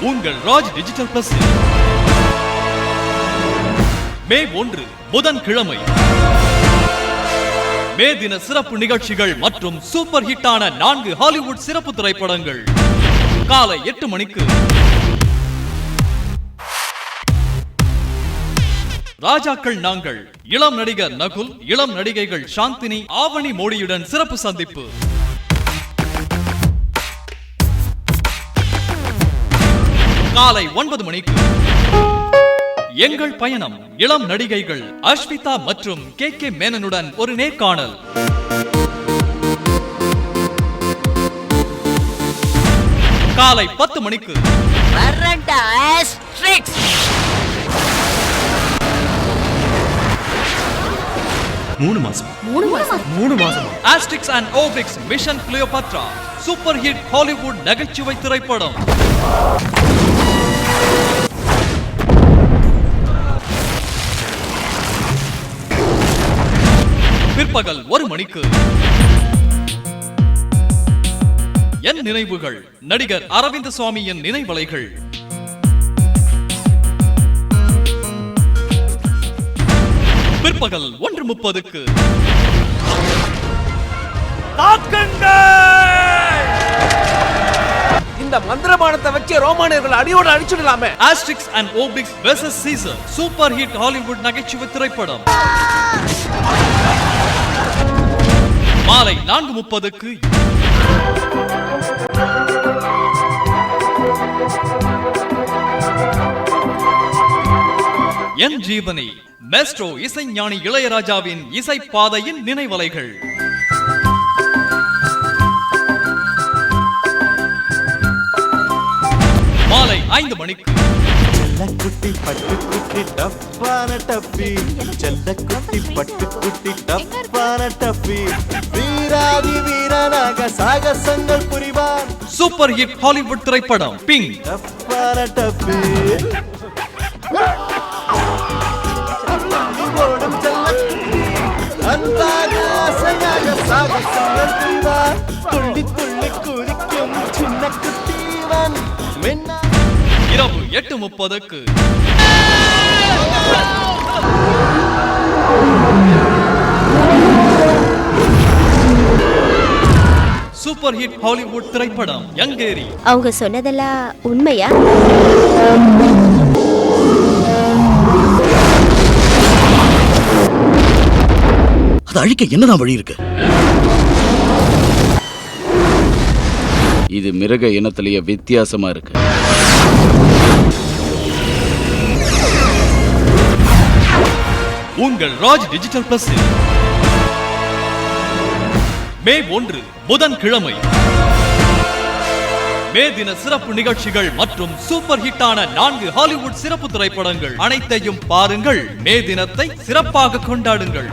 உங்கள் Raj digital plus மே 1 புதன்கிழமை மே தின சிறப்பு நிகழ்ச்சிகள் மற்றும் சூப்பர் ஹிட்டான 4 ஹாலிவுட் சிறப்பு திரைப்படங்கள் காலை 8 மணிக்கு. ராஜாக்கள் நாங்கள் இளம் நடிகர் நகுல், இளம் நடிகைகள் சாந்தினி, ஆவணி மோடியுடன் சிறப்பு சந்திப்பு. காலை 9 மணிக்கு எங்கள் பயணம் இளம் நடிகைகள் அஸ்விதா மற்றும் KK மேனனுடன் ஒரு நேர்காணல். காலை 10 மணிக்கு 3 மாசம் Asterix and Obelix Mission Cleopatra super hit Hollywood நகைச்சுவை திரைப்படம். பிற்பகல் 1 மணிக்கு என் நினைவுகள் நடிகர் அரவிந்த சுவாமியின் நினைவலைகள். பிற்பகல் 1:30க்கு இந்த மந்திரபானத்தை வச்சு ரோமானியர்கள் அடியோடு அழிச்சிடலாமே. Asterix and Obelix versus Caesar super hit Hollywood நகைச்சுவை திரைப்படம். மாலை 4:30க்கு என் ஜீவனி மேஸ்ட்ரோ இசைஞானி இளையராஜாவின் இசை பாதையின் நினைவலைகள். மாலை 5 மணிக்கு செல்லக்குட்டி பட்டுக்குட்டி டப்பான டப்பி, செல்லக்குட்டி பட்டுக்குட்டி டப்பான டப்பி, வீராதி வீரனாக சாகசங்கள் புரிவான் சூப்பர் ஹிட் ஹாலிவுட் திரைப்படம் பிங். டப்பான டப்பி ஓடும் செல்லக்குட்டி அன்பாக ஆசையாக சாகசங்கள் புரிவான், துள்ளி துள்ளி குதிக்கும் சின்ன குட்டிவன் மென்னா. இரவு 8:30க்கு சூப்பர் ஹிட் ஹாலிவுட் திரைப்படம் யங்கேரி. அவங்க சொன்னதெல்லாம் உண்மையா? அதை அழிக்க என்னதான் வழி இருக்கு? இது மிருக இனத்திலேயே வித்தியாசமா இருக்கு. உங்கள் ராஜ் டிஜிட்டல் பிளஸ் மே 1 புதன்கிழமை மே தின சிறப்பு நிகழ்ச்சிகள் மற்றும் சூப்பர் ஹிட்டான 4 ஹாலிவுட் சிறப்பு திரைப்படங்கள் அனைத்தையும் பாருங்கள். மே தினத்தை சிறப்பாக கொண்டாடுங்கள்.